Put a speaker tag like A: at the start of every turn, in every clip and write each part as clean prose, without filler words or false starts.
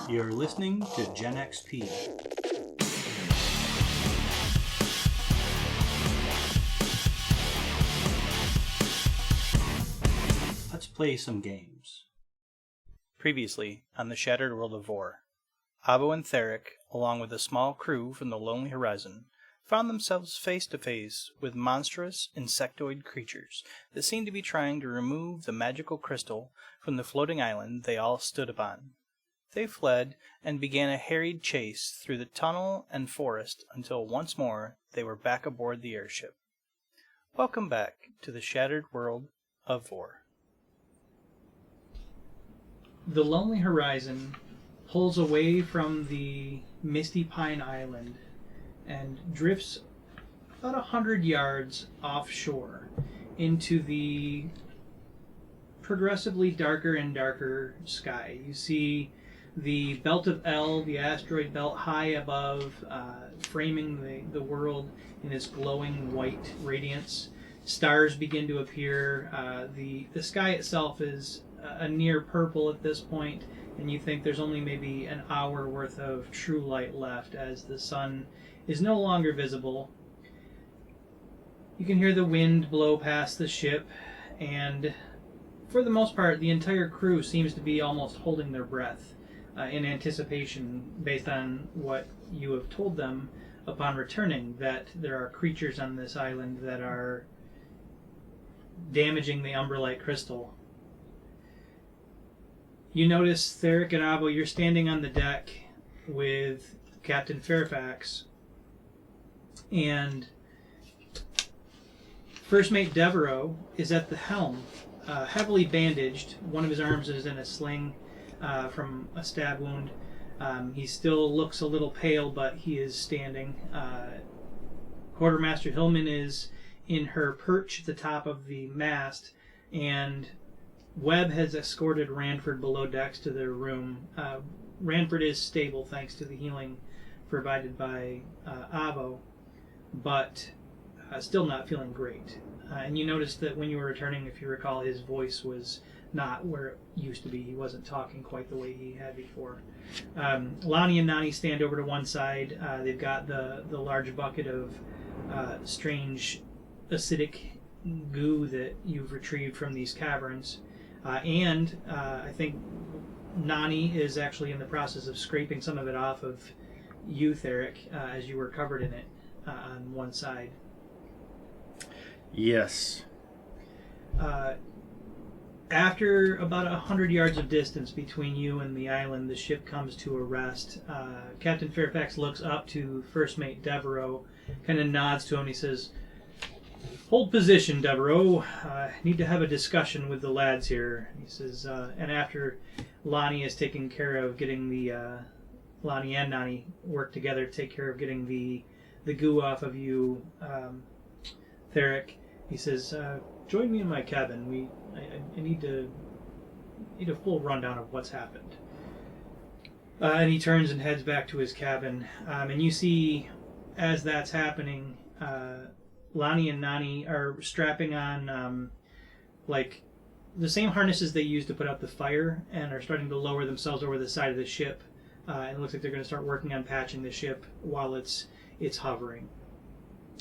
A: You're listening to Gen XP. Let's play some games.
B: Previously on the Shattered World of Voar, Avo and Theric, along with a small crew from the Lonely Horizon, found themselves face to face with monstrous insectoid creatures that seemed to be trying to remove the magical crystal from the floating island they all stood upon. They fled and began a harried chase through the tunnel and forest until once more they were back aboard the airship. Welcome back to the Shattered World of Voar.
C: The Lonely Horizon pulls away from the Misty Pine Island and drifts about 100 yards offshore into the progressively darker and darker sky. You see the Belt of El, the asteroid belt, high above, framing the world in its glowing white radiance. Stars begin to appear. The sky itself is a near purple at this point, and you think there's only maybe an hour worth of true light left as the sun is no longer visible. You can hear the wind blow past the ship, and for the most part, the entire crew seems to be almost holding their breath in anticipation, based on what you have told them upon returning, that there are creatures on this island that are damaging the umbrelite crystal. You notice, Theric and Avo, you're standing on the deck with Captain Fairfax, and First Mate Devereaux is at the helm, heavily bandaged. One of his arms is in a sling from a stab wound. He still looks a little pale, but he is standing. Quartermaster Hillman is in her perch at the top of the mast, and Webb has escorted Ranford below decks to their room. Ranford is stable thanks to the healing provided by Avo, but still not feeling great. And you noticed that when you were returning, if you recall, his voice was not where it used to be. He wasn't talking quite the way he had before. Lonnie and Nani stand over to one side. They've got the large bucket of strange acidic goo that you've retrieved from these caverns. And I think Nani is actually in the process of scraping some of it off of you, Theric, as you were covered in it on one side.
A: Yes.
C: After about 100 yards of distance between you and the island, the ship comes to a rest. Captain Fairfax looks up to First Mate Devereaux, kind of nods to him, and he says, "Hold position, Devereaux. Need to have a discussion with the lads here." He says, and after Lonnie is taking care of getting the... Lonnie and Nani work together to take care of getting the goo off of you, Theric. He says, "Join me in my cabin. I need a full rundown of what's happened." And he turns and heads back to his cabin. And you see, as that's happening, Lonnie and Nani are strapping on like the same harnesses they used to put out the fire, and are starting to lower themselves over the side of the ship. And it looks like they're going to start working on patching the ship while it's hovering.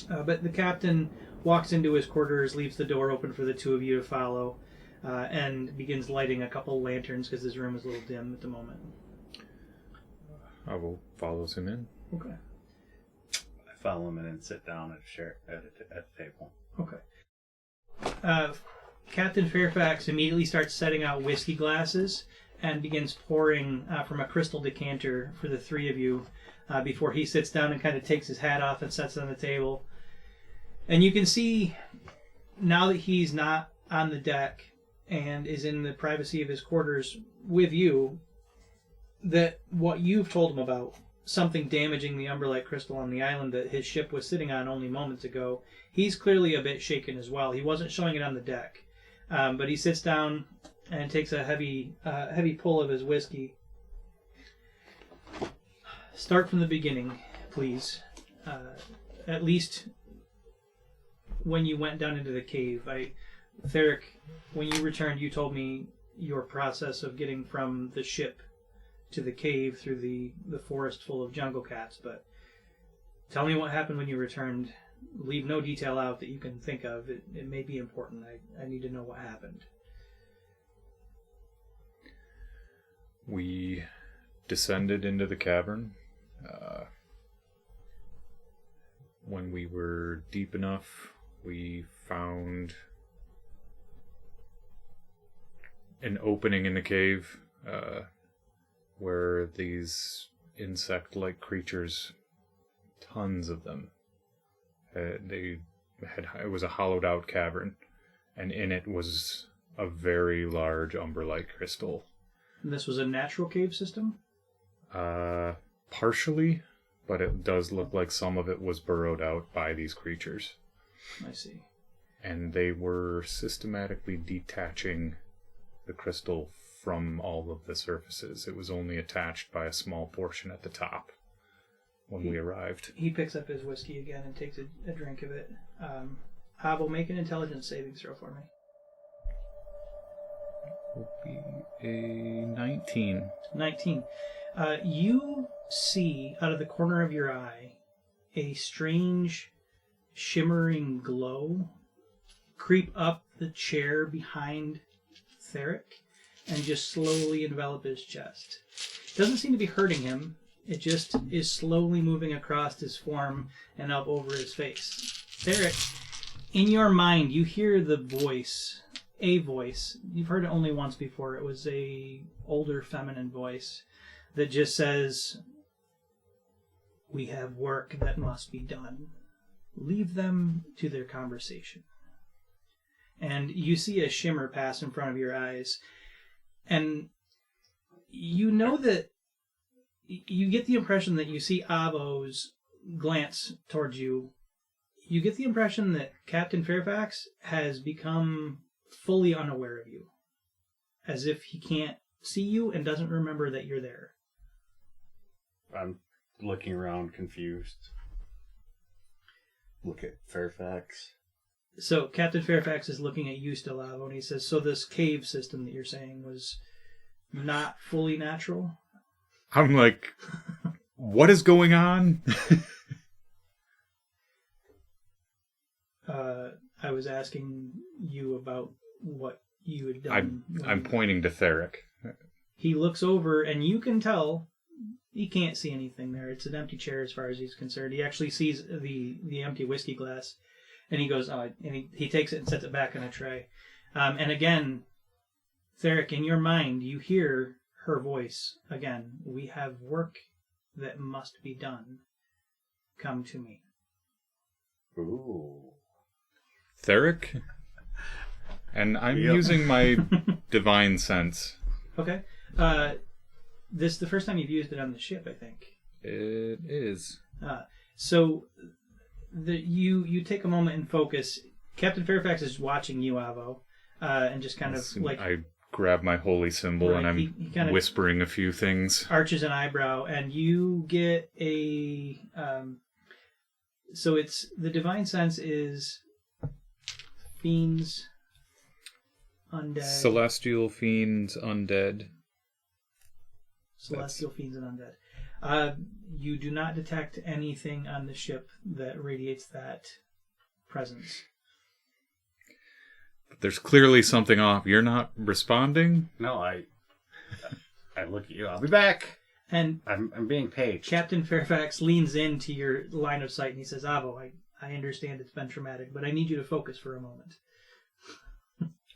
C: But the captain walks into his quarters, leaves the door open for the two of you to follow, and begins lighting a couple lanterns because his room is a little dim at the moment.
D: Avo follows him in.
C: Okay.
A: I follow him in and sit down at the table.
C: Okay. Captain Fairfax immediately starts setting out whiskey glasses and begins pouring from a crystal decanter for the three of you before he sits down and kind of takes his hat off and sets it on the table. And you can see, now that he's not on the deck and is in the privacy of his quarters with you, that what you've told him about something damaging the umbrelite crystal on the island that his ship was sitting on only moments ago, he's clearly a bit shaken as well. He wasn't showing it on the deck. But he sits down and takes a heavy pull of his whiskey. "Start from the beginning, please. At least when you went down into the cave. Theric, when you returned, you told me your process of getting from the ship to the cave through the forest full of jungle cats, but tell me what happened when you returned. Leave no detail out that you can think of. It may be important. I need to know what happened.
D: We descended into the cavern. When we were deep enough, we found an opening in the cave where these insect-like creatures, tons of them, it was a hollowed-out cavern, and in it was a very large umber-like crystal.
C: And this was a natural cave system?
D: Partially, but it does look like some of it was burrowed out by these creatures.
C: I see.
D: And they were systematically detaching the crystal from all of the surfaces. It was only attached by a small portion at the top when we arrived.
C: He picks up his whiskey again and takes a drink of it. Avo, make an intelligence saving throw for me.
D: Will be a 19.
C: 19. You see out of the corner of your eye a strange shimmering glow creep up the chair behind Theric and just slowly envelop his chest. It doesn't seem to be hurting him. It just is slowly moving across his form and up over his face. Theric, in your mind, you hear the voice, a voice. You've heard it only once before. It was a older feminine voice that just says, "We have work that must be done. Leave them to their conversation." And you see a shimmer pass in front of your eyes. And you know that you get the impression that you see Avo's glance towards you. You get the impression that Captain Fairfax has become fully unaware of you. As if he can't see you and doesn't remember that you're there.
A: I'm looking around confused. Look at Fairfax.
C: So Captain Fairfax is looking at you still, Avo, and he says, so this cave system that you're saying was not fully natural?
D: I'm like, what is going on?
C: I was asking you about what you had done.
D: I'm pointing to Theric.
C: He looks over, and you can tell he can't see anything there. It's an empty chair as far as he's concerned. He actually sees the empty whiskey glass, and he goes, and he takes it and sets it back on a tray. And again, Theric, in your mind, you hear her voice again. We have work that must be done. Come to me.
A: Ooh.
D: Theric? And I'm using my divine sense.
C: Okay. This is the first time you've used it on the ship, I think.
D: It is.
C: So you take a moment and focus. Captain Fairfax is watching you, Avo, and just kind of like... I
D: grab my holy symbol, right, and I'm
C: he kind of
D: whispering a few things.
C: Arches an eyebrow, and you get a... so it's... The divine sense is... Fiends... Undead.
D: Celestial fiends, undead.
C: Celestial fiends and undead. You do not detect anything on the ship that radiates that presence.
D: But there's clearly something off. You're not responding?
A: No, I look at you. I'll be back.
C: And
A: I'm being paged.
C: Captain Fairfax leans into your line of sight and he says, Avo, I understand it's been traumatic, but I need you to focus for a moment.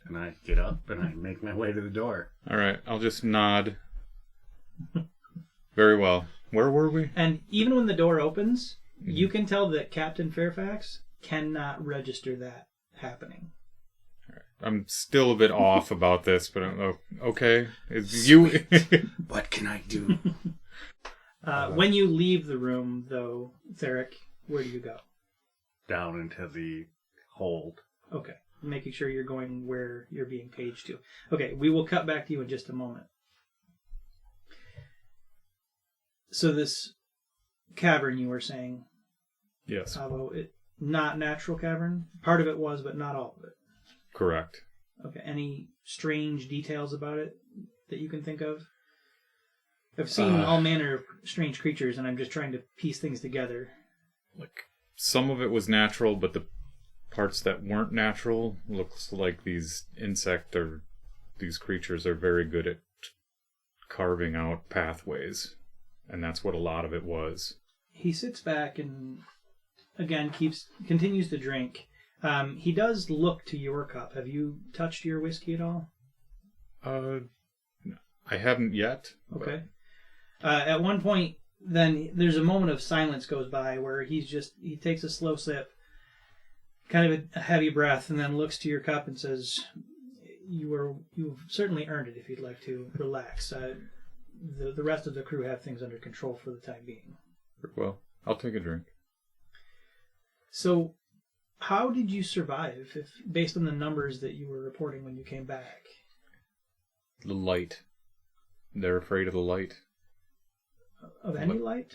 A: And I get up and I make my way to the door.
D: All right, I'll just nod. Very well. Where were we?
C: And even when the door opens, you can tell that Captain Fairfax cannot register that happening.
D: All right. I'm still a bit off about this, but I'm okay. You.
A: What can I do?
C: When you leave the room, though, Theric, where do you go?
A: Down into the hold.
C: Okay. Making sure you're going where you're being paged to. Okay, we will cut back to you in just a moment. So this cavern you were saying,
D: yes,
C: not natural cavern. Part of it was, but not all of it.
D: Correct.
C: Okay. Any strange details about it that you can think of? I've seen all manner of strange creatures, and I'm just trying to piece things together.
D: Like, some of it was natural, but the parts that weren't natural looks like these these creatures are very good at carving out pathways. And that's what a lot of it was.
C: He sits back and, again, continues to drink. He does look to your cup. Have you touched your whiskey at all?
D: I haven't yet.
C: Okay. At one point, then, there's a moment of silence goes by where he takes a slow sip, kind of a heavy breath, and then looks to your cup and says, You've certainly earned it if you'd like to relax. The rest of the crew have things under control for the time being.
D: Well, I'll take a drink.
C: So, how did you survive, based on the numbers that you were reporting when you came back?
D: The light. They're afraid of the light.
C: Of any light?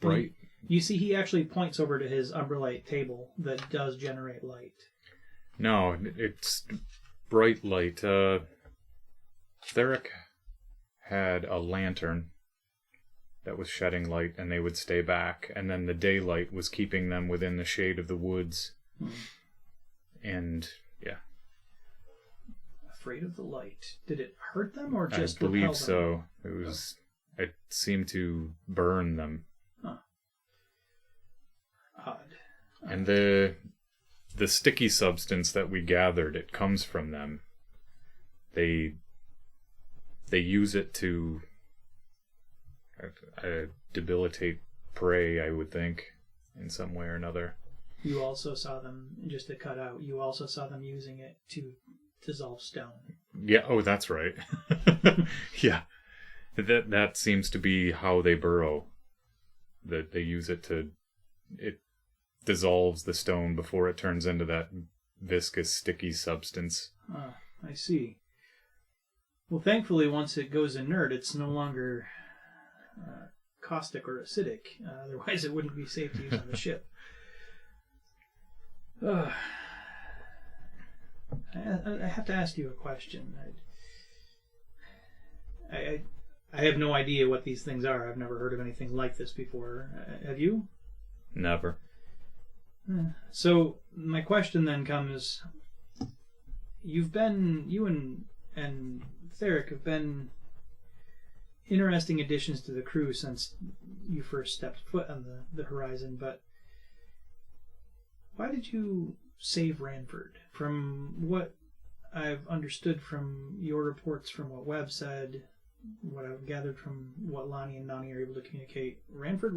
D: Bright.
C: You see, he actually points over to his umbrelite table that does generate light.
D: No, it's bright light. Theric had a lantern that was shedding light, and they would stay back, and then the daylight was keeping them within the shade of the woods. And, yeah.
C: Afraid of the light. Did it hurt them, or just
D: I believe
C: repel
D: so.
C: them?
D: It seemed to burn them.
C: Huh. Odd.
D: And the sticky substance that we gathered, it comes from them. They use it to debilitate prey, I would think, in some way or another.
C: You also saw them, just to cut out, you also saw them using it to dissolve stone.
D: Yeah, oh, that's right. Yeah. That seems to be how they burrow. That they use it it dissolves the stone before it turns into that viscous, sticky substance.
C: Ah, I see. Well, thankfully, once it goes inert, it's no longer caustic or acidic. Otherwise, it wouldn't be safe to use on the ship. I have to ask you a question. I have no idea what these things are. I've never heard of anything like this before. Have you?
D: Never.
C: So my question then comes: you and Theric have been interesting additions to the crew since you first stepped foot on the horizon, but why did you save Ranford? From what I've understood from your reports, from what Webb said, what I've gathered from what Lonnie and Nani are able to communicate, Ranford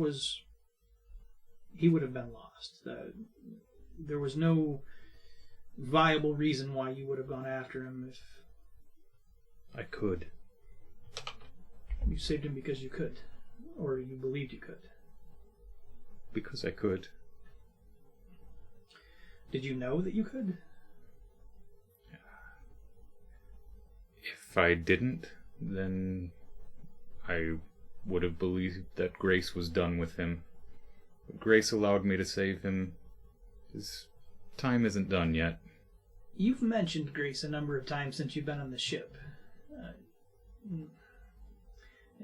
C: he would have been lost. There was no viable reason why you would have gone after him if
D: I could.
C: You saved him because you could, or you believed you could.
D: Because I could.
C: Did you know that you could?
D: If I didn't, then I would have believed that Grace was done with him. But Grace allowed me to save him. His time isn't done yet.
C: You've mentioned Grace a number of times since you've been on the ship.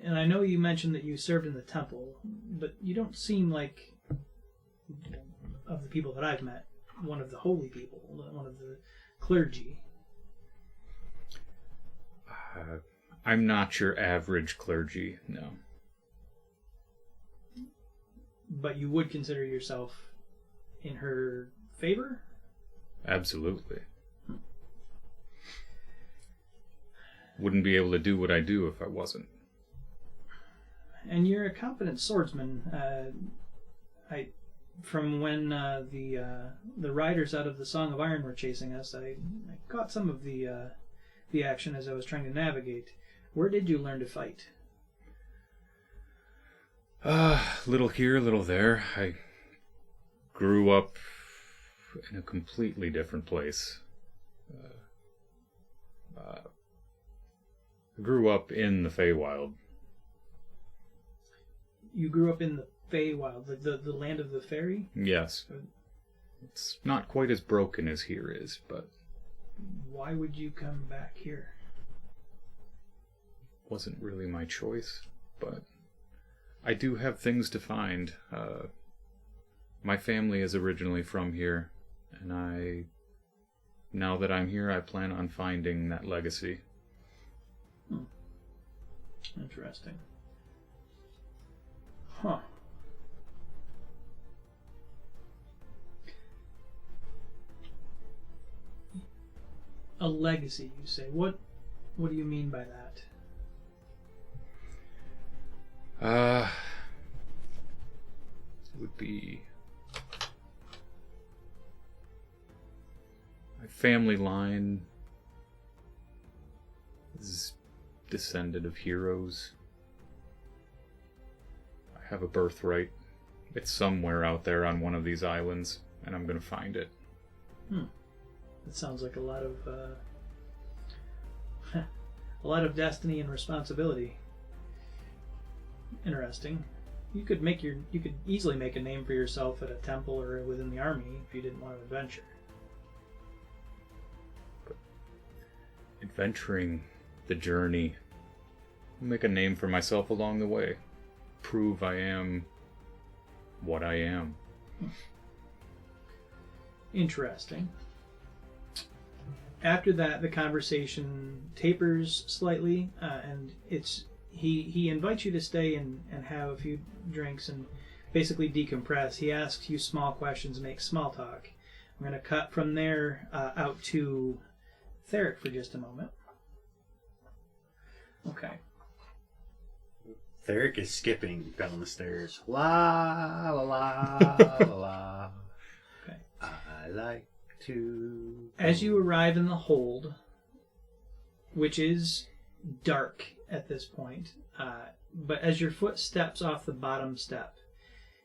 C: And I know you mentioned that you served in the temple, but you don't seem like, of the people that I've met, one of the holy people, one of the clergy.
D: I'm not your average clergy, no.
C: But you would consider yourself in her favor?
D: Absolutely. Wouldn't be able to do what I do if I wasn't.
C: And you're a competent swordsman. From when the riders out of the Song of Iron were chasing us, I caught some of the action as I was trying to navigate. Where did you learn to fight?
D: Little here, little there. I grew up in a completely different place. I grew up in the Feywild.
C: You grew up in the Feywild, the land of the fairy?
D: Yes. It's not quite as broken as here is, but...
C: Why would you come back here?
D: wasn't really my choice, but I do have things to find. My family is originally from here, and now that I'm here, I plan on finding that legacy.
C: Interesting. Huh. A legacy, you say? What do you mean by that?
D: It would be my family line is descended of heroes. I have a birthright. It's somewhere out there on one of these islands, and I'm going to find it.
C: That sounds like a lot of destiny and responsibility. Interesting. You could easily make a name for yourself at a temple or within the army if you didn't want to adventure.
D: But adventuring the journey, I'll make a name for myself along the way. Prove I am what I am.
C: Interesting. After that, the conversation tapers slightly, and he invites you to stay and have a few drinks and basically decompress. He asks you small questions, makes small talk. I'm going to cut from there out to Theric for just a moment. Okay.
A: Theric is skipping down the stairs. La la la la la.
C: Okay.
A: I like to.
C: As you arrive in the hold, which is dark at this point, but as your foot steps off the bottom step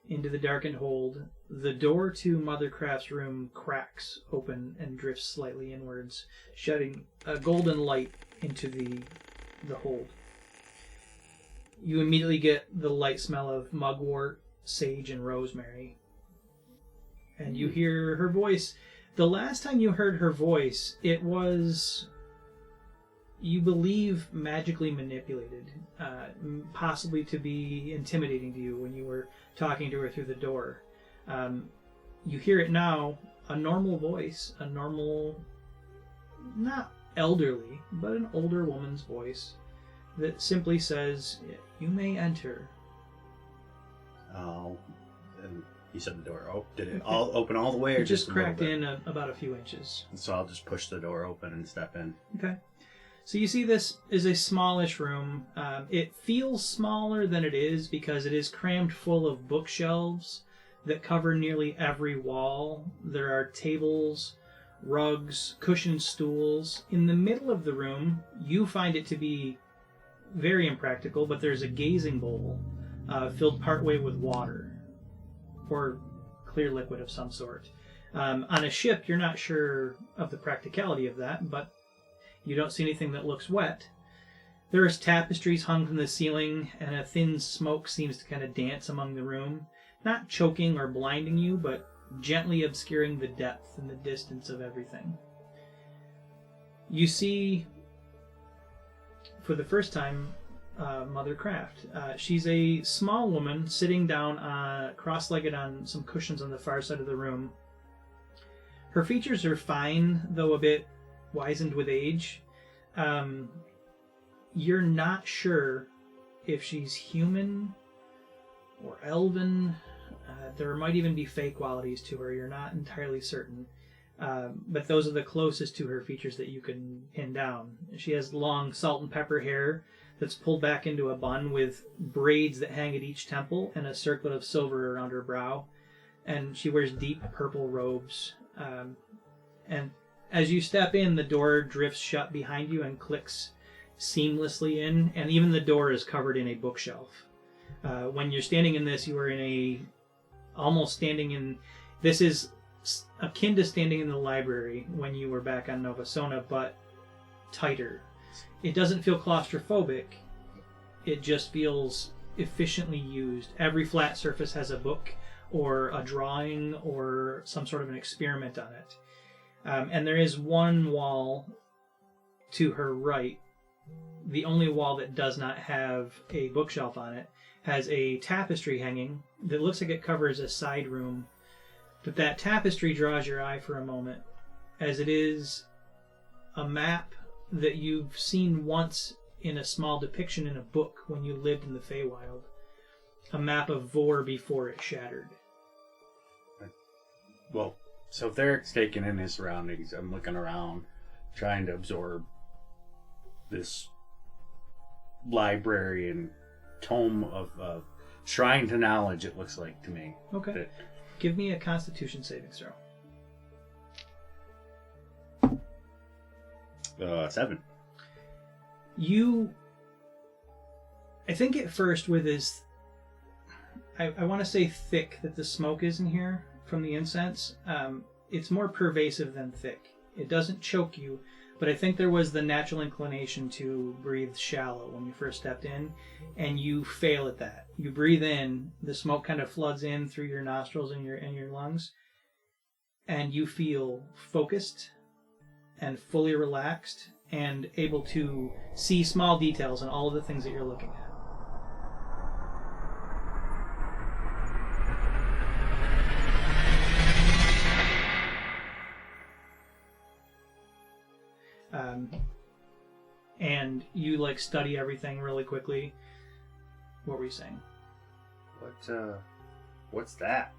C: into the darkened hold, the door to Mothercraft's room cracks open and drifts slightly inwards, shedding a golden light into the hold. You immediately get the light smell of mugwort, sage, and rosemary. And you hear her voice. The last time you heard her voice, it was, you believe, magically manipulated, possibly to be intimidating to you when you were talking to her through the door. You hear it now, a normal voice, a normal, not elderly, but an older woman's voice that simply says, "You may enter."
A: Oh, and you said the door. Oh, did it all open all the way, or
C: It just
A: a
C: cracked
A: little
C: in about a few inches.
A: bit? So I'll just push the door open and step in.
C: Okay. So you see this is a smallish room. It feels smaller than it is because it is crammed full of bookshelves that cover nearly every wall. There are tables, rugs, cushioned stools. In the middle of the room, you find it to be very impractical, but there's a gazing bowl filled partway with water or clear liquid of some sort. On a ship, you're not sure of the practicality of that, but you don't see anything that looks wet. There is tapestries hung from the ceiling, and a thin smoke seems to kind of dance among the room, not choking or blinding you, but gently obscuring the depth and the distance of everything. You see, for the first time, Mother Craft. She's a small woman sitting down cross-legged on some cushions on the far side of the room. Her features are fine, though a bit wizened with age. You're not sure if she's human or elven. There might even be fey qualities to her. You're not entirely certain. But those are the closest to her features that you can pin down. She has long salt and pepper hair that's pulled back into a bun with braids that hang at each temple and a circlet of silver around her brow. And she wears deep purple robes. And as you step in, the door drifts shut behind you and clicks seamlessly in, and even the door is covered in a bookshelf. When you're standing in this, you are this is akin to standing in the library when you were back on Nova Sona, but tighter. It doesn't feel claustrophobic. It just feels efficiently used. Every flat surface has a book or a drawing or some sort of an experiment on it. And there is one wall to her right the only wall that does not have a bookshelf on it has a tapestry hanging that looks like it covers a side room. But that tapestry draws your eye for a moment, as it is a map that you've seen once in a small depiction in a book when you lived in the Feywild. A map of Voar before it shattered.
A: Well, so Theric's taking in his surroundings. I'm looking around, trying to absorb this library and tome of shrine to knowledge, it looks like to me.
C: Okay. Give me a Constitution saving throw.
A: 7.
C: I think at first with his, I want to say thick that the smoke is in here from the incense. It's more pervasive than thick. It doesn't choke you, but I think there was the natural inclination to breathe shallow when you first stepped in, and you fail at that. You breathe in, the smoke kind of floods in through your nostrils and your lungs, and you feel focused and fully relaxed and able to see small details in all of the things that you're looking at. And you study everything really quickly. What were you saying?
A: What's that?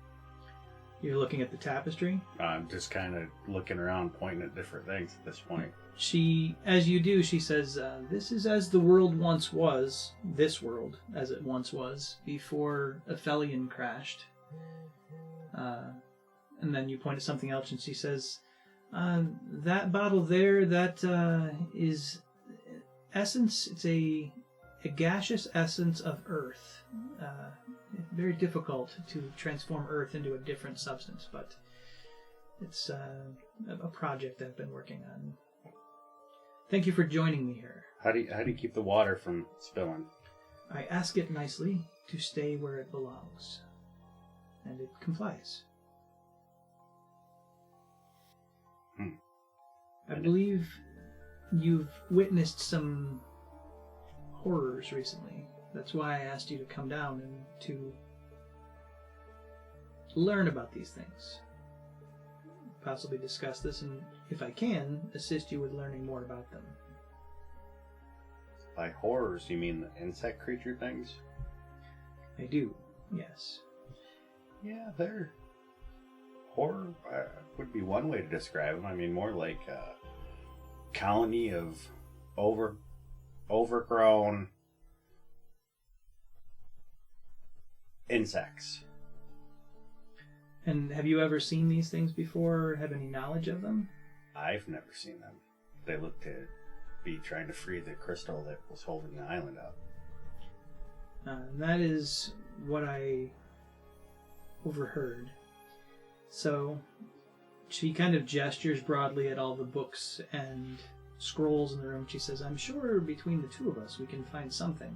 C: You're looking at the tapestry?
A: I'm just kind of looking around, pointing at different things at this point.
C: As you do, she says, this is as the world once was, this world as it once was, before Aphelion crashed. And then you point at something else and she says, that bottle there, that is essence, it's a gaseous essence of earth. Very difficult to transform earth into a different substance, but it's a project I've been working on. Thank you for joining me here.
A: How do you keep the water from spilling?
C: I ask it nicely to stay where it belongs, and it complies. I believe you've witnessed some horrors recently. That's why I asked you to come down and to learn about these things. Possibly discuss this, and if I can, assist you with learning more about them.
A: By horrors, you mean the insect creature things?
C: I do, yes.
A: Yeah, they're... Horror would be one way to describe them. I mean, more like a colony of overgrown insects.
C: And have you ever seen these things before, or have any knowledge of them?
A: I've never seen them. They look to be trying to free the crystal that was holding the island up.
C: And that is what I overheard. So she kind of gestures broadly at all the books and scrolls in the room. She says, I'm sure between the two of us we can find something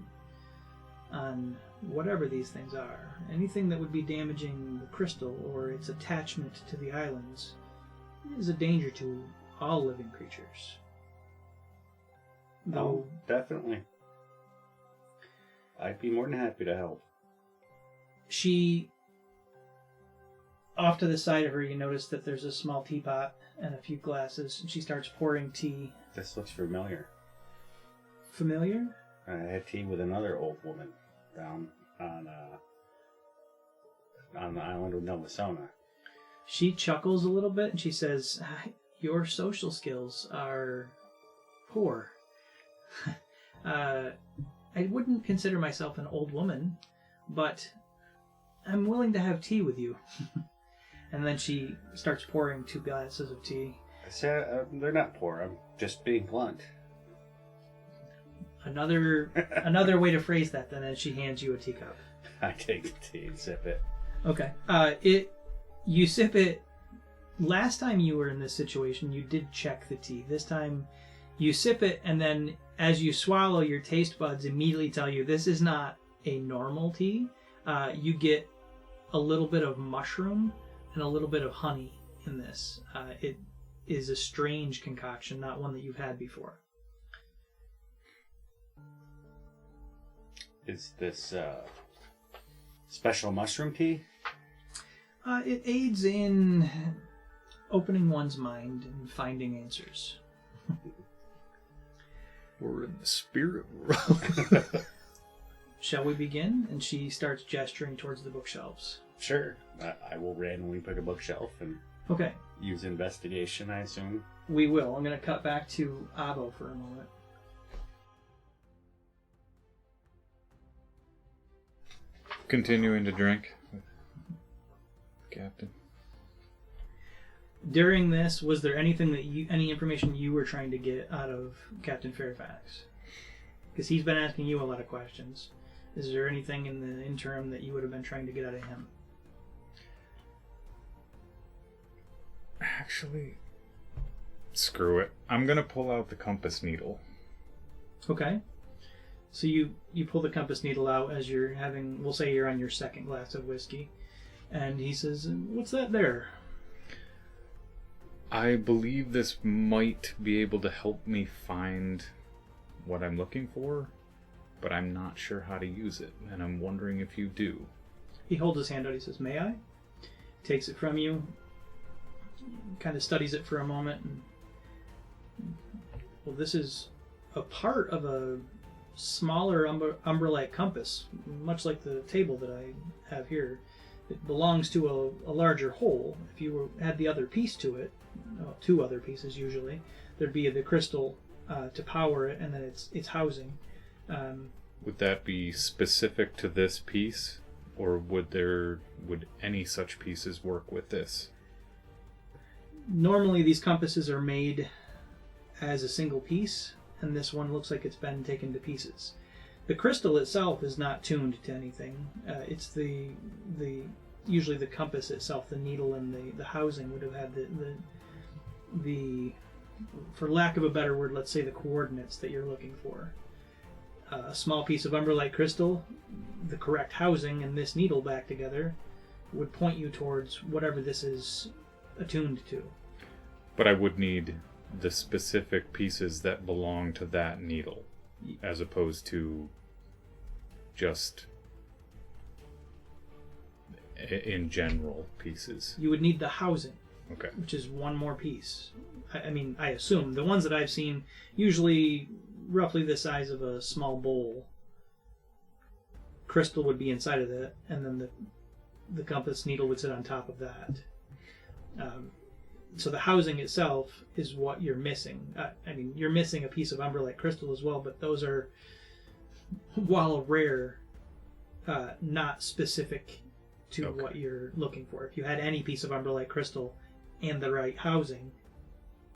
C: on whatever these things are. Anything that would be damaging the crystal or its attachment to the islands is a danger to all living creatures. Though,
A: definitely. I'd be more than happy to help.
C: Off to the side of her, you notice that there's a small teapot and a few glasses, and she starts pouring tea.
A: This looks familiar.
C: Familiar?
A: I had tea with another old woman down on the island of Novasona.
C: She chuckles a little bit and she says, your social skills are poor. I wouldn't consider myself an old woman, but I'm willing to have tea with you. And then she starts pouring 2 glasses of tea.
A: I said, they're not poor. I'm just being blunt.
C: Another way to phrase that, then, as she hands you a teacup.
A: I take the tea and sip it.
C: Okay. You sip it. Last time you were in this situation, you did check the tea. This time, you sip it, and then as you swallow, your taste buds immediately tell you this is not a normal tea. You get a little bit of mushroom and a little bit of honey in this. It is a strange concoction, not one that you've had before.
A: is this special mushroom tea?
C: It aids in opening one's mind and finding answers.
D: We're in the spirit world.
C: Shall we begin? And she starts gesturing towards the bookshelves.
A: Sure. I will randomly pick a bookshelf and
C: Okay.
A: use investigation, I assume.
C: We will. I'm going to cut back to Avo for a moment.
D: Continuing to drink. Captain.
C: During this, was there anything any information you were trying to get out of Captain Fairfax? Because he's been asking you a lot of questions. Is there anything in the interim that you would have been trying to get out of him?
D: Actually, screw it. I'm gonna pull out the compass needle.
C: Okay. So you pull the compass needle out as you're having, we'll say you're on your second glass of whiskey. And he says, "What's that there?"
D: I believe this might be able to help me find what I'm looking for, but I'm not sure how to use it, and I'm wondering if you do.
C: He holds his hand out. He says, "May I?" Takes it from you, kind of studies it for a moment. And, well, this is a part of a smaller umbrella-like compass, much like the table that I have here. It belongs to a larger whole. If you had the other piece to it, two other pieces usually, there'd be the crystal to power it, and then its housing.
D: Would that be specific to this piece, or would any such pieces work with this?
C: Normally these compasses are made as a single piece, and this one looks like it's been taken to pieces. The crystal itself is not tuned to anything. It's the usually the compass itself, the needle and the housing would have had the for lack of a better word, let's say the coordinates that you're looking for. A small piece of umbrella-like crystal, the correct housing, and this needle back together would point you towards whatever this is attuned to.
D: But I would need the specific pieces that belong to that needle, as opposed to just in general pieces.
C: You would need the housing,
D: Okay.
C: which is one more piece. I mean, I assume. The ones that I've seen, usually roughly the size of a small bowl. Crystal would be inside of that, and then the compass needle would sit on top of that. So the housing itself is what you're missing. I mean, you're missing a piece of umbrella-like crystal as well, but those are, while rare, not specific to what you're looking for. If you had any piece of umbrella-like crystal and the right housing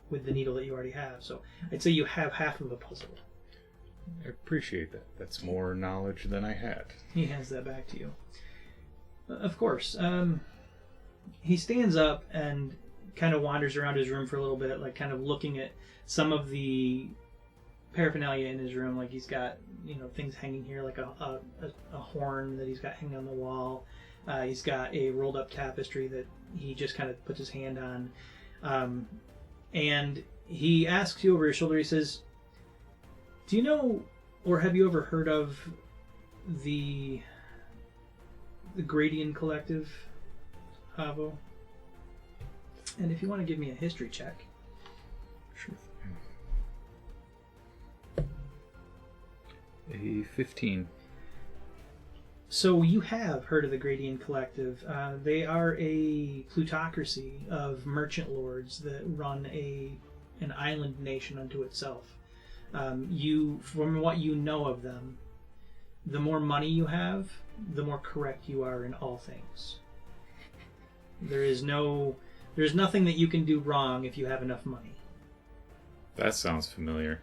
C: with the needle that you already have. So I'd say you have half of a puzzle.
D: I appreciate that. That's more knowledge than I had.
C: He hands that back to you. Of course. He stands up and kind of wanders around his room for a little bit, like kind of looking at some of the paraphernalia in his room. Like he's got, things hanging here, like a horn that he's got hanging on the wall. He's got a rolled up tapestry that he just kind of puts his hand on. And he asks you over his shoulder, he says, "Do you know, or have you ever heard of the Gradian Collective, Avo?" And if you want to give me a history check.
D: Sure thing. A 15.
C: So you have heard of the Gradian Collective. They are a plutocracy of merchant lords that run an island nation unto itself. From what you know of them, the more money you have, the more correct you are in all things. There's nothing that you can do wrong if you have enough money.
D: That sounds familiar.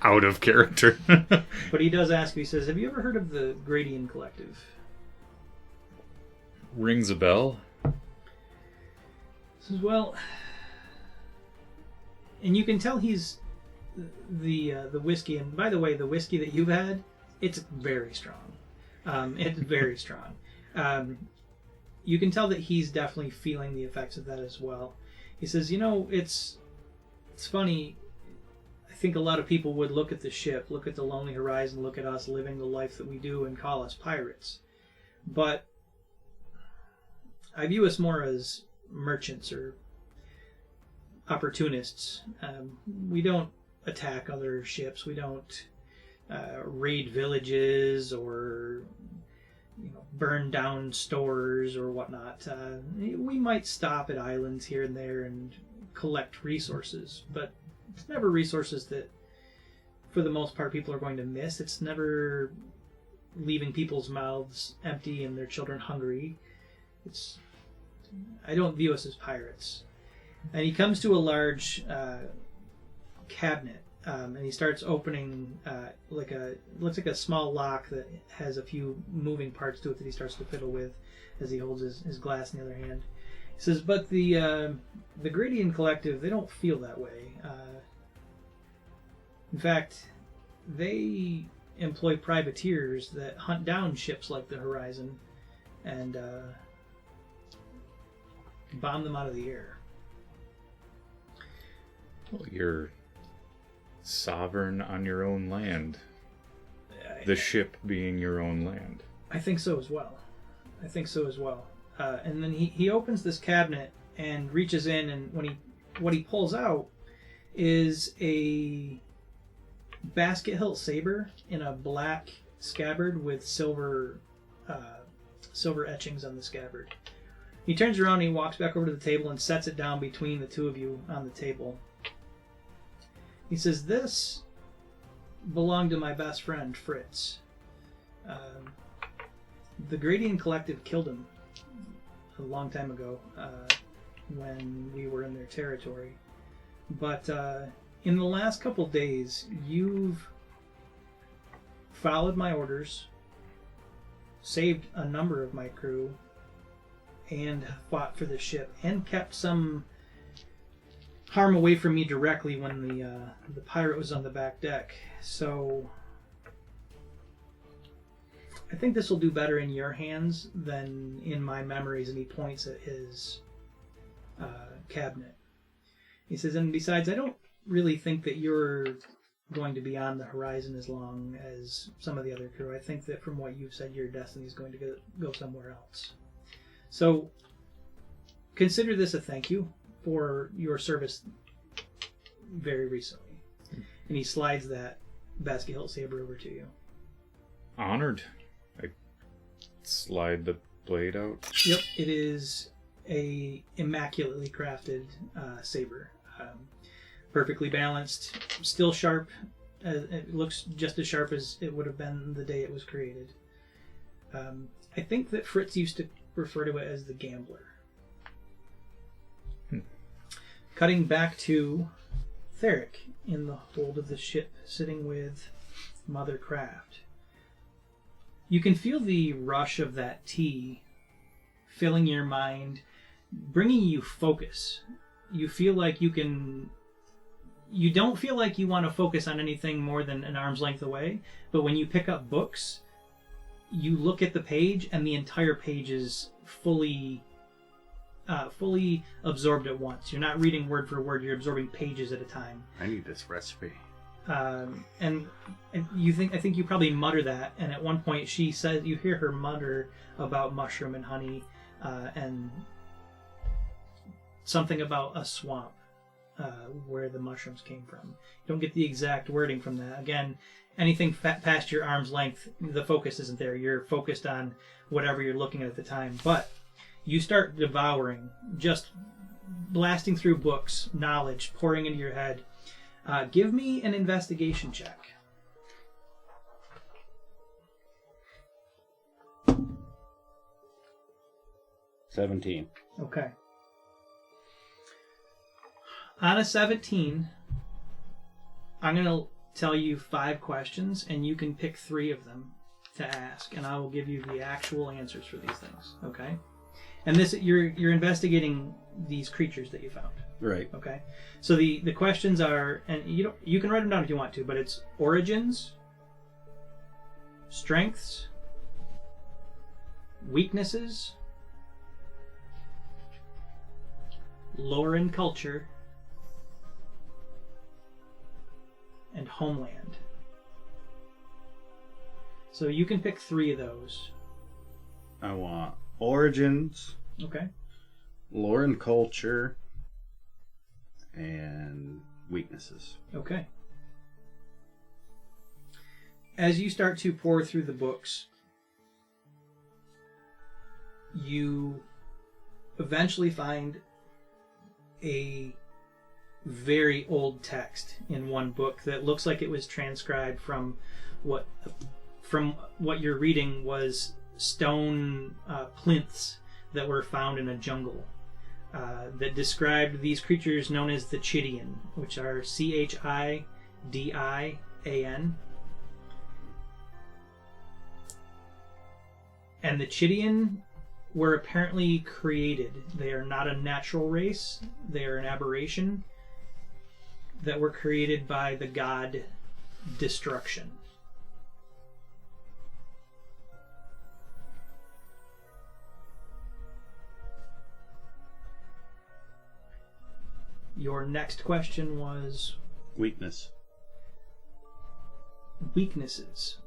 D: Out of character.
C: But he does ask you, he says, "Have you ever heard of the Gradian Collective?"
D: Rings a bell.
C: He says, "Well," and you can tell he's the whiskey, and by the way, the whiskey that you've had, it's very strong. It's very strong. You can tell that he's definitely feeling the effects of that as well. He says, "It's funny. I think a lot of people would look at the ship, look at the Lonely Horizon, look at us living the life that we do and call us pirates. But I view us more as merchants or opportunists. We don't attack other ships. We don't raid villages or burn down stores or whatnot. We might stop at islands here and there and collect resources, but it's never resources that, for the most part, people are going to miss. It's never leaving people's mouths empty and their children hungry. I don't view us as pirates. And he comes to a large cabinet, and he starts opening looks like a small lock that has a few moving parts to it that he starts to fiddle with as he holds his glass in the other hand. He says, but the Chidian Collective, they don't feel that way. In fact, they employ privateers that hunt down ships like the Horizon and bomb them out of the air.
D: Well, you're sovereign on your own land. The ship being your own land.
C: I think so as well. And then he opens this cabinet and reaches in, and what he pulls out is a basket hilt saber in a black scabbard with silver etchings on the scabbard. He turns around and he walks back over to the table and sets it down between the two of you on the table. He says, "This belonged to my best friend, Fritz. The Chidian Collective killed him a long time ago when we were in their territory. But in the last couple days, you've followed my orders, saved a number of my crew, and fought for the ship, and kept some harm away from me directly when the pirate was on the back deck. So I think this will do better in your hands than in my memories." And he points at his cabinet. He says, "And besides, I don't really think that you're going to be on the Horizon as long as some of the other crew. I think that from what you've said, your destiny is going to go somewhere else. So consider this a thank you for your service very recently." And he slides that basket hilt saber over to you.
D: Honored. I slide the blade out.
C: Yep, it is a immaculately crafted saber. Perfectly balanced, still sharp. It looks just as sharp as it would have been the day it was created. I think that Fritz used to refer to it as the Gambler. Cutting back to Theric in the hold of the ship, sitting with Mother Craft. You can feel the rush of that tea filling your mind, bringing you focus. You feel like you don't feel like you want to focus on anything more than an arm's length away, but when you pick up books, you look at the page and the entire page is fully absorbed at once. You're not reading word for word, you're absorbing pages at a time.
A: I need this recipe.
C: And I think you probably mutter that, and at one point she says, you hear her mutter about mushroom and honey, and something about a swamp where the mushrooms came from. You don't get the exact wording from that. Again, anything past your arm's length, the focus isn't there. You're focused on whatever you're looking at the time. But you start devouring, just blasting through books, knowledge, pouring into your head. Give me an investigation check.
A: 17.
C: Okay. On a 17, I'm going to tell you 5 questions, and you can pick 3 of them to ask, and I will give you the actual answers for these things. Okay? And this, you're investigating these creatures that you found.
A: Right.
C: Okay. So the questions are, and you can write them down if you want to, but it's origins, strengths, weaknesses, lore and culture, and Homeland. So you can pick 3 of those.
A: I want Origins,
C: Okay.
A: Lore and Culture, and Weaknesses.
C: Okay. As you start to pour through the books, you eventually find a very old text in one book that looks like it was transcribed from what you're reading was stone plinths that were found in a jungle that described these creatures known as the Chidian, which are Chidian. And the Chidian were apparently created. They are not a natural race. They are an aberration that were created by the god Destruction. Your next question was
A: Weakness.
C: weaknesses.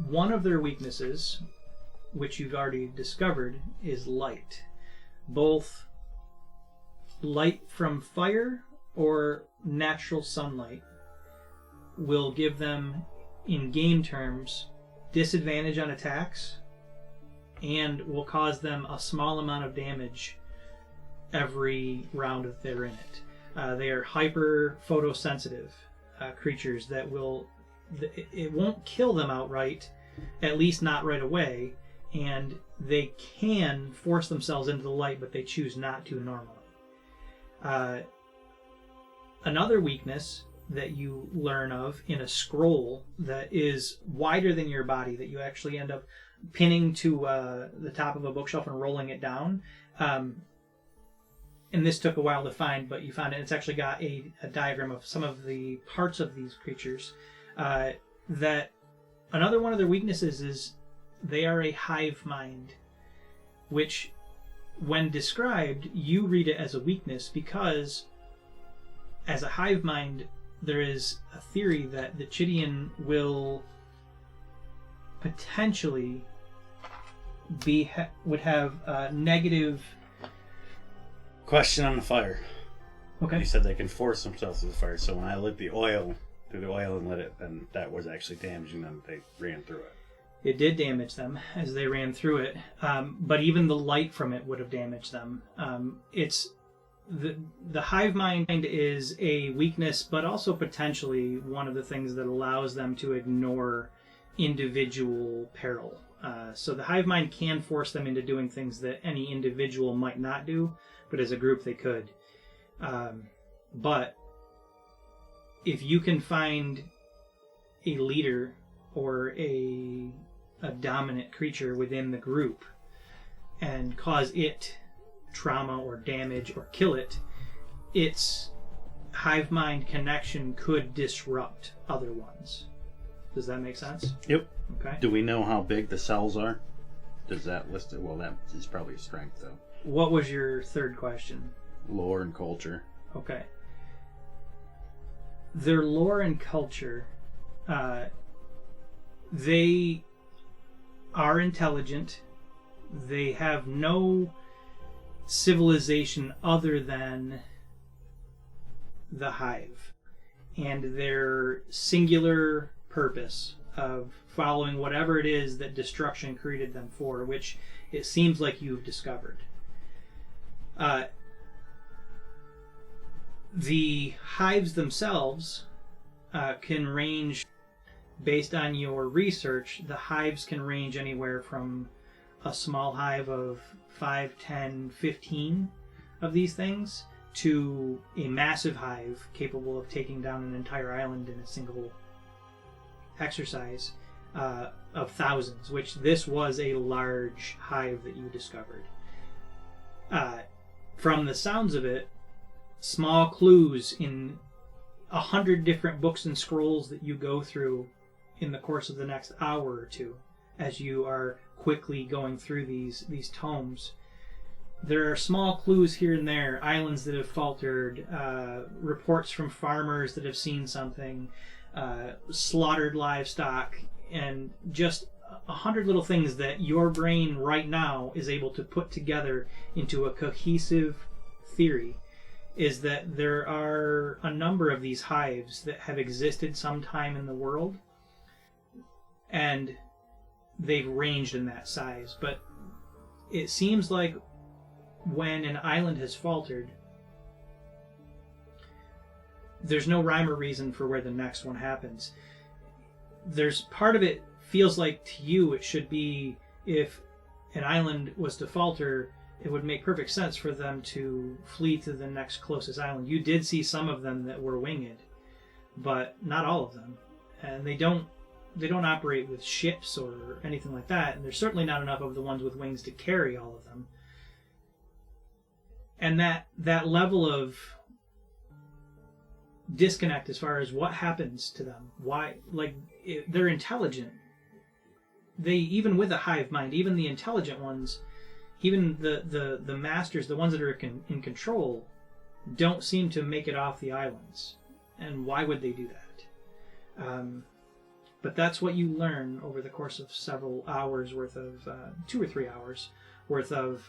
C: One of their weaknesses, which you've already discovered, is light. Both light from fire or natural sunlight will give them, in game terms, disadvantage on attacks and will cause them a small amount of damage every round that they're in it. They are hyper photosensitive creatures that will... It won't kill them outright, at least not right away, and they can force themselves into the light, but they choose not to normally. Another weakness that you learn of in a scroll that is wider than your body, that you actually end up pinning to the top of a bookshelf and rolling it down. And this took a while to find, but you found it. It's actually got a diagram of some of the parts of these creatures. That another one of their weaknesses is they are a hive mind, which, when described, you read it as a weakness because, as a hive mind, there is a theory that the Chidian will potentially would have negative.
A: Question on the fire.
C: Okay.
A: You said they can force themselves to the fire, so when I lit the oil through the oil and lit it, then that was actually damaging them. They ran through it.
C: It did damage them as they ran through it, but even the light from it would have damaged them. It's the hive mind is a weakness, but also potentially one of the things that allows them to ignore individual peril. So the hive mind can force them into doing things that any individual might not do, but as a group they could. But if you can find a leader or a dominant creature within the group and cause it trauma or damage or kill it, its hive mind connection could disrupt other ones. Does that make sense?
A: Yep.
C: Okay.
A: Do we know how big the cells are? Does that list it? Well, that is probably a strength, though.
C: What was your third question?
A: Lore and culture.
C: Okay. Their lore and culture, they are intelligent. They have no civilization other than the hive and their singular purpose of following whatever it is that destruction created them for, which it seems like you've discovered. The hives themselves can range, based on your research, the hives can range anywhere from a small hive of 5, 10, 15 of these things to a massive hive capable of taking down an entire island in a single exercise of thousands, which this was a large hive that you discovered. From the sounds of it, small clues in 100 different books and scrolls that you go through in the course of the next hour or two as you are quickly going through these tomes there are small clues here and there, islands that have faltered, reports from farmers that have seen something, slaughtered livestock, and just 100 little things that your brain right now is able to put together into a cohesive theory. Is that there are a number of these hives that have existed sometime in the world, and they've ranged in that size. But it seems like when an island has faltered, there's no rhyme or reason for where the next one happens. There's part of it feels like to you it should be, if an island was to falter, it would make perfect sense for them to flee to the next closest island. You did see some of them that were winged, but not all of them. And they don't operate with ships or anything like that, and there's certainly not enough of the ones with wings to carry all of them. And that level of disconnect as far as what happens to them, why, like, they're intelligent. They, even with a hive mind, even the intelligent ones, even the masters, the ones that are in control, don't seem to make it off the islands. And why would they do that? But that's what you learn over the course of several hours worth of, 2 or 3 hours worth of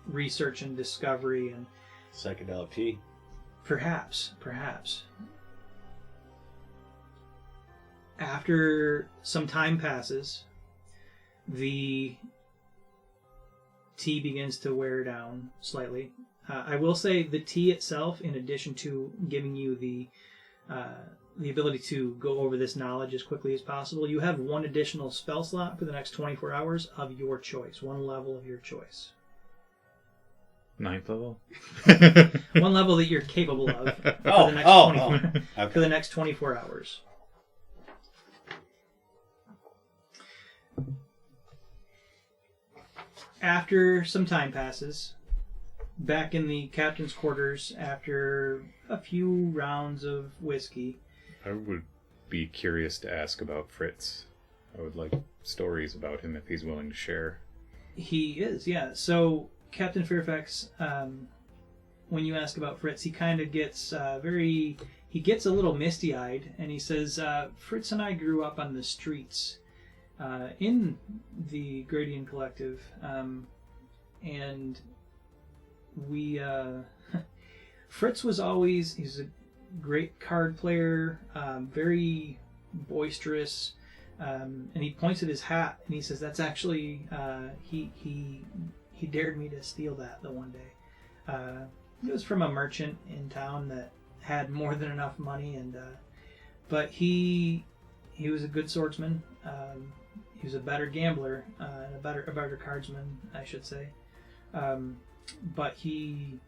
C: research and discovery and...
A: Psychedelic tea?
C: Perhaps. After some time passes, the tea begins to wear down slightly. I will say the tea itself, in addition to giving you the ability to go over this knowledge as quickly as possible, you have one additional spell slot for the next 24 hours of your choice. One level of your choice.
D: 9th level?
C: One level that you're capable of for the next 24 hours. After some time passes, back in the captain's quarters, after a few rounds of whiskey...
D: I would be curious to ask about Fritz. I would like stories about him if he's willing to share.
C: He is, yeah. So, Captain Fairfax, when you ask about Fritz, he kind of gets he gets a little misty-eyed, and he says, Fritz and I grew up on the streets in the Gradian Collective, and we Fritz was always, he's a great card player, very boisterous, and he points at his hat and he says, that's actually he dared me to steal that the one day. It was from a merchant in town that had more than enough money, and but he was a good swordsman. He was a better gambler, and a better cardsman, I should say. But he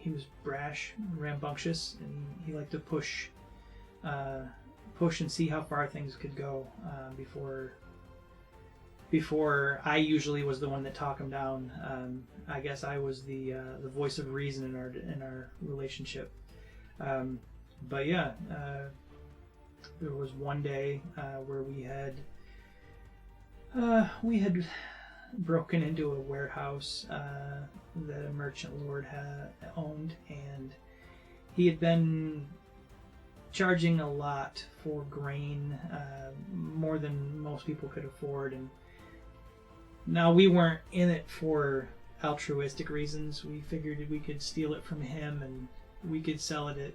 C: was brash, rambunctious, and he liked to push and see how far things could go before I usually was the one that talked him down. I guess I was the voice of reason in our relationship. But yeah, there was one day where we had broken into a warehouse that a merchant lord had owned, and he had been charging a lot for grain, more than most people could afford. And now we weren't in it for altruistic reasons. We figured we could steal it from him and we could sell it at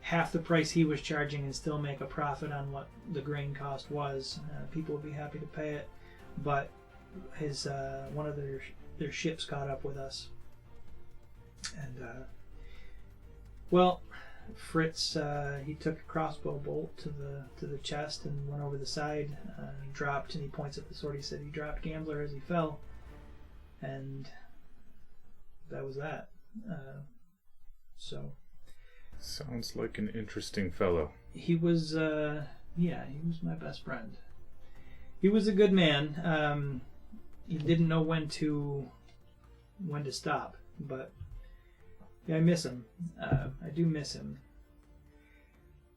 C: half the price he was charging and still make a profit on what the grain cost was. People would be happy to pay it, but his one of their ships caught up with us, and Fritz, he took a crossbow bolt to the chest and went over the side. He dropped, and he points at the sword. He said he dropped Gambler as he fell, and that was that. So
D: sounds like an interesting fellow.
C: He was, he was my best friend. He was a good man. He didn't know when to stop, but yeah, I miss him. I do miss him.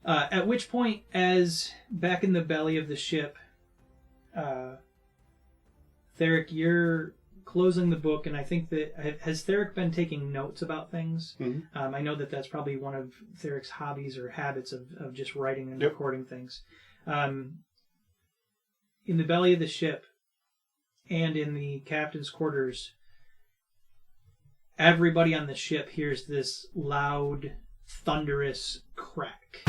C: At which point, as back in the belly of the ship, Theric, you're closing the book, and I think that has Theric been taking notes about things?
A: Mm-hmm.
C: I know that that's probably one of Theric's hobbies or habits of just writing and
A: Yep.
C: recording things. In the belly of the ship and in the captain's quarters, everybody on the ship hears this loud, thunderous crack.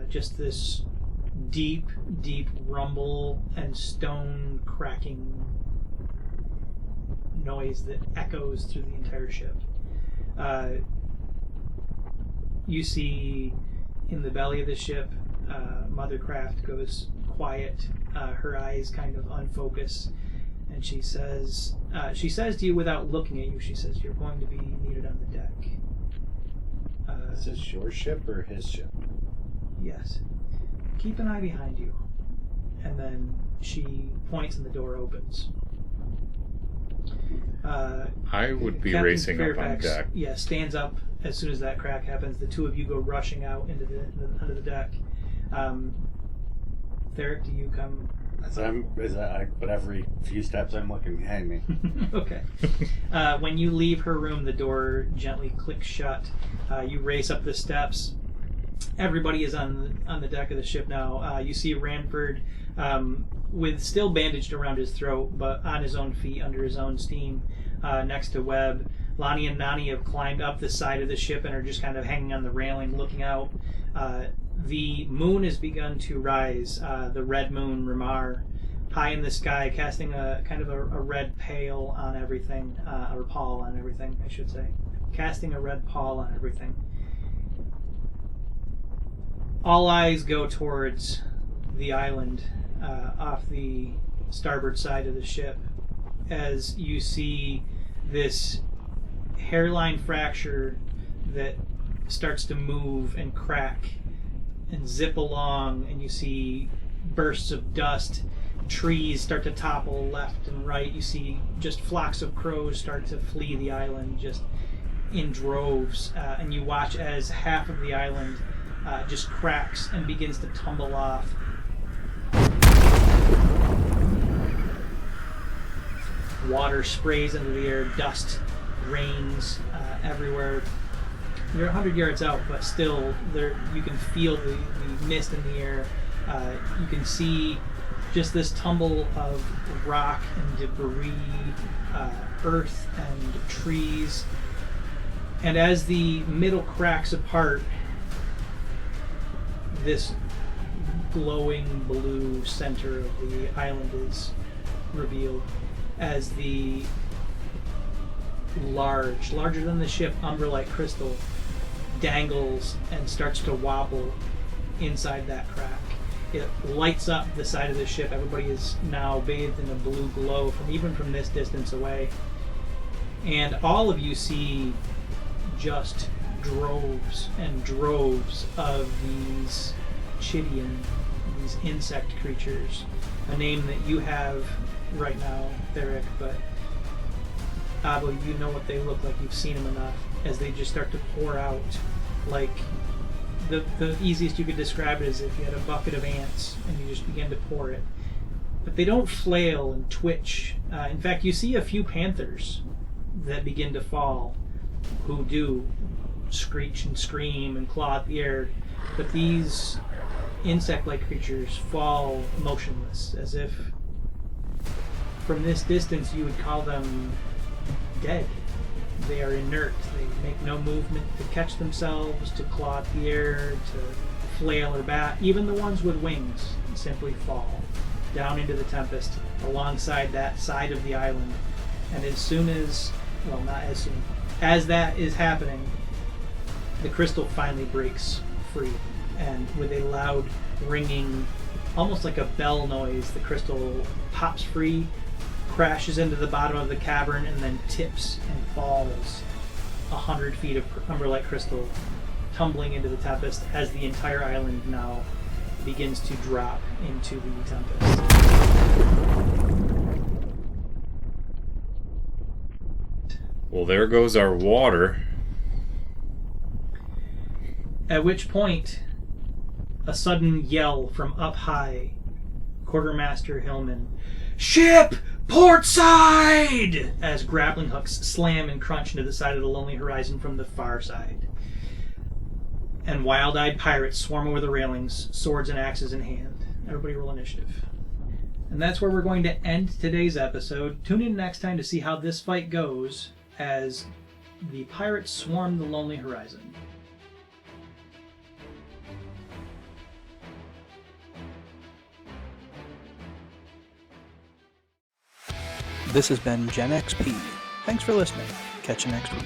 C: Just this deep, deep rumble and stone cracking noise that echoes through the entire ship. You see in the belly of the ship, Mothercraft goes quiet, her eyes kind of unfocus, and she says to you without looking at you, she says, "You're going to be needed on the deck."
A: Is this your ship or his ship?
C: Yes. Keep an eye behind you. And then she points and the door opens.
D: I would be
C: Captain
D: racing
C: Fairfax,
D: up on deck.
C: Yeah, stands up as soon as that crack happens. The two of you go rushing out into under the deck. Theric, do you come?
A: But every few steps I'm looking behind me.
C: Okay. When you leave her room, the door gently clicks shut. You race up the steps. Everybody is on the deck of the ship now. You see Ranford with still bandaged around his throat, but on his own feet, under his own steam, next to Webb. Lonnie and Nani have climbed up the side of the ship and are just kind of hanging on the railing, looking out. The moon has begun to rise, the red moon, Ramar, high in the sky, casting a kind of a red pale on everything, or pall on everything, I should say. Casting a red pall on everything. All eyes go towards the island off the starboard side of the ship as you see this hairline fracture that starts to move and crack and zip along, and you see bursts of dust, trees start to topple left and right. You see just flocks of crows start to flee the island just in droves, and you watch as half of the island just cracks and begins to tumble off. Water sprays into the air, dust rains everywhere. You're 100 yards out, but still there you can feel the mist in the air. You can see just this tumble of rock and debris, earth and trees. And as the middle cracks apart, this glowing blue center of the island is revealed as the larger than the ship, umber-like crystal dangles and starts to wobble inside that crack. It lights up the side of the ship. Everybody is now bathed in a blue glow from this distance away. And all of you see just droves and droves of these Chidian, these insect creatures. A name that you have right now, Theric, but Avo, you know what they look like. You've seen them enough as they just start to pour out. Like the easiest you could describe it is if you had a bucket of ants and you just began to pour it. But they don't flail and twitch. In fact, you see a few panthers that begin to fall who do screech and scream and claw at the air. But these insect-like creatures fall motionless, as if from this distance you would call them dead. They are inert. They make no movement to catch themselves, to claw at the air, to flail or bat. Even the ones with wings simply fall down into the tempest alongside that side of the island. And as soon as, well, not as soon, as that is happening, the crystal finally breaks free. And with a loud ringing, almost like a bell noise, the crystal pops free, crashes into the bottom of the cavern, and then tips and falls 100 feet of umber-like crystal, tumbling into the tempest as the entire island now begins to drop into the tempest.
D: Well, there goes our water.
C: At which point, A sudden yell from up high. Quartermaster Hillman. "Ship! Port side!" as grappling hooks slam and crunch into the side of the Lonely Horizon from the far side. And wild-eyed pirates swarm over the railings, swords and axes in hand. Everybody roll initiative. And that's where we're going to end today's episode. Tune in next time to see how this fight goes as the pirates swarm the Lonely Horizon.
B: This has been Gen XP. Thanks for listening. Catch you next week.